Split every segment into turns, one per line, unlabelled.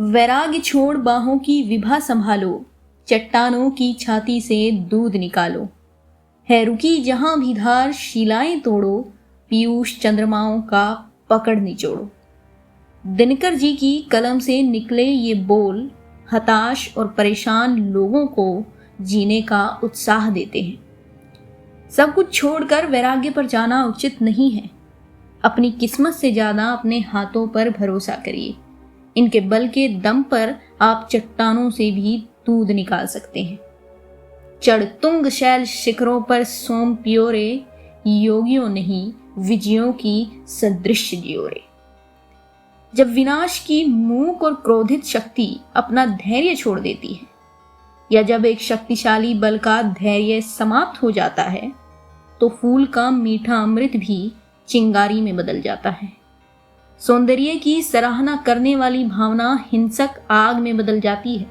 वैराग्य छोड़ बाहों की विभा संभालो, चट्टानों की छाती से दूध निकालो। है रुकी जहां भी धार शिलाएं तोड़ो, पीयूष चंद्रमाओं का पकड़ निचोड़ो। दिनकर जी की कलम से निकले ये बोल हताश और परेशान लोगों को जीने का उत्साह देते हैं। सब कुछ छोड़कर वैराग्य पर जाना उचित नहीं है। अपनी किस्मत से ज्यादा अपने हाथों पर भरोसा करिए। इनके बल के दम पर आप चट्टानों से भी दूध निकाल सकते हैं। चढ़ तुंग शैल शिखरों पर सोम पियो रे, योगियों नहीं विजयों की सदृश जियो रे। जब विनाश की मूक और क्रोधित शक्ति अपना धैर्य छोड़ देती है, या जब एक शक्तिशाली बल का धैर्य समाप्त हो जाता है, तो फूल का मीठा अमृत भी चिंगारी में बदल जाता है। सौंदर्य की सराहना करने वाली भावना हिंसक आग में बदल जाती है।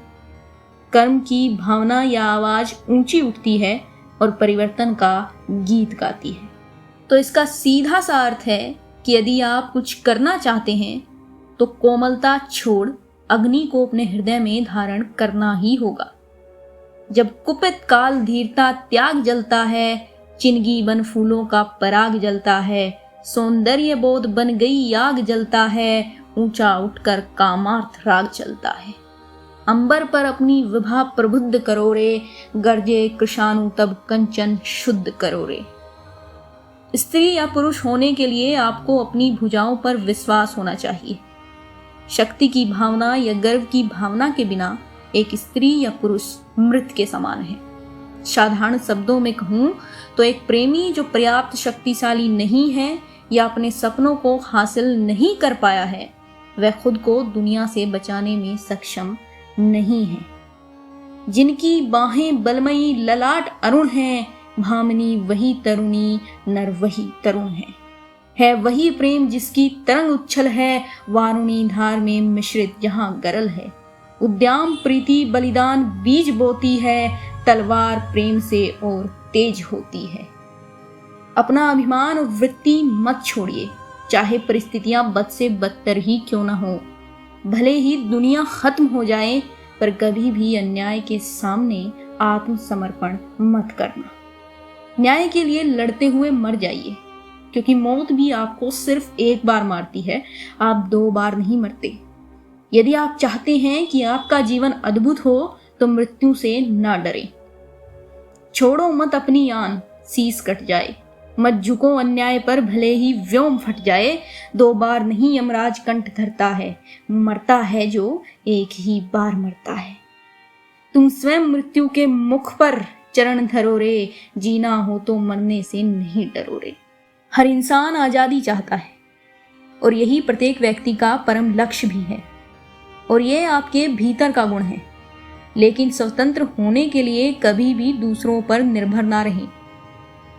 कर्म की भावना या आवाज ऊंची उठती है और परिवर्तन का गीत गाती है। तो इसका सीधा सा अर्थ है कि यदि आप कुछ करना चाहते हैं तो कोमलता छोड़ अग्नि को अपने हृदय में धारण करना ही होगा। जब कुपित काल धीरता त्याग जलता है, चिनगी बन फूलों का पराग जलता है, सौंदर्य बोध बन गई आग जलता है, ऊंचा उठकर कामार्थ राग चलता है। अंबर पर अपनी विभा प्रबुद्ध करो रे, गर्जे कृषाणु तब कंचन शुद्ध करो रे। स्त्री या पुरुष होने के लिए आपको अपनी भुजाओं पर विश्वास होना चाहिए। शक्ति की भावना या गर्व की भावना के बिना एक स्त्री या पुरुष मृत के समान है। साधारण शब्दों में कहूं तो एक प्रेमी जो पर्याप्त शक्तिशाली नहीं है या अपने सपनों को हासिल नहीं कर पाया है, वह खुद को दुनिया से बचाने में सक्षम नहीं है। जिनकी बाहें बलमयी ललाट अरुण हैं, भामिनी वही तरुणी नर वही तरुण है वही प्रेम जिसकी तरंग उच्छल है, वारुणी धार में मिश्रित जहां गरल है। उद्याम प्रीति बलिदान बीज बोती है, तलवार प्रेम से और तेज होती है। अपना अभिमान और वृत्ति मत छोड़िए, चाहे परिस्थितियां बद से बदतर ही क्यों ना हो। भले ही दुनिया खत्म हो जाए, पर कभी भी अन्याय के सामने आत्मसमर्पण मत करना। न्याय के लिए लड़ते हुए मर जाइए, क्योंकि मौत भी आपको सिर्फ एक बार मारती है, आप 2 बार नहीं मरते। यदि आप चाहते हैं कि आपका जीवन अद्भुत हो तो मृत्यु से ना डरें। छोड़ो मत अपनी आन, शीश कट जाए। मत झुको अन्याय पर, भले ही व्योम फट जाए। 2 बार नहीं यमराज कंठ धरता है, मरता है जो एक ही बार मरता है। तुम स्वयं मृत्यु के मुख पर चरण धरो रे, जीना हो तो मरने से नहीं डरो रे। हर इंसान आजादी चाहता है और यही प्रत्येक व्यक्ति का परम लक्ष्य भी है, और ये आपके भीतर का गुण है। लेकिन स्वतंत्र होने के लिए कभी भी दूसरों पर निर्भर ना रहें।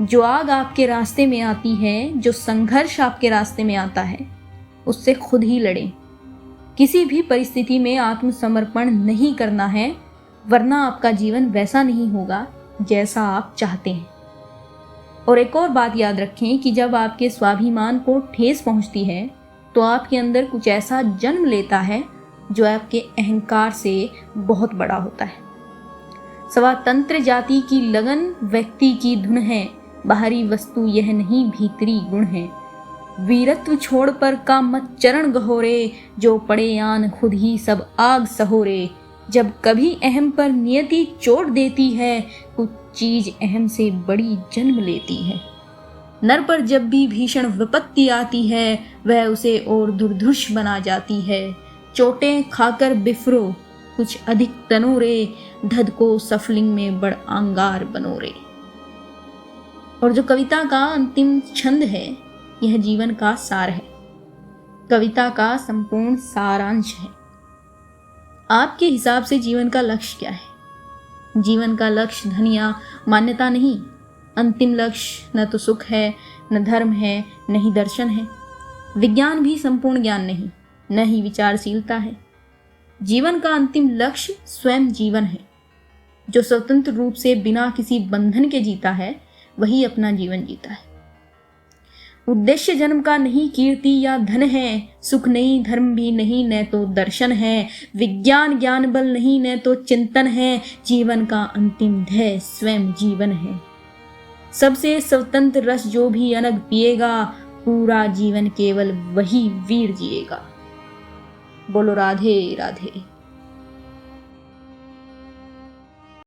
जो आग आपके रास्ते में आती है, जो संघर्ष आपके रास्ते में आता है, उससे खुद ही लड़ें। किसी भी परिस्थिति में आत्मसमर्पण नहीं करना है, वरना आपका जीवन वैसा नहीं होगा जैसा आप चाहते हैं। और एक और बात याद रखें कि जब आपके स्वाभिमान को ठेस पहुंचती है, तो आपके अंदर कुछ ऐसा जन्म लेता है जो आपके अहंकार से बहुत बड़ा होता है। स्वातंत्र जाति की लगन व्यक्ति की धुन है, बाहरी वस्तु यह नहीं भीतरी गुण है। वीरत्व छोड़ पर का मत चरण गहोरे, जो पड़े आन खुद ही सब आग सहोरे। जब कभी अहम पर नियति चोट देती है, कुछ चीज अहम से बड़ी जन्म लेती है। नर पर जब भी भीषण विपत्ति आती है, वह उसे और दुर्धुष बना जाती है। चोटें खाकर बिफरो कुछ अधिक तनो रे, धद को सफलिंग में बड़ अंगार बनो रे। और जो कविता का अंतिम छंद है, यह जीवन का सार है, कविता का संपूर्ण सारांश है। आपके हिसाब से जीवन का लक्ष्य क्या है? जीवन का लक्ष्य धन या मान्यता नहीं। अंतिम लक्ष्य न तो सुख है, न धर्म है, न ही दर्शन है। विज्ञान भी संपूर्ण ज्ञान नहीं, न ही विचारशीलता है। जीवन का अंतिम लक्ष्य स्वयं जीवन है। जो स्वतंत्र रूप से बिना किसी बंधन के जीता है, वही अपना जीवन जीता है। उद्देश्य जन्म का नहीं कीर्ति या धन है, सुख नहीं धर्म भी नहीं न तो दर्शन है, विज्ञान ज्ञान बल नहीं न तो चिंतन है, जीवन का अंतिम ध्येय स्वयं जीवन है। सबसे स्वतंत्र रस जो भी अनग पिएगा, पूरा जीवन केवल वही वीर जिएगा। बोलो राधे राधे।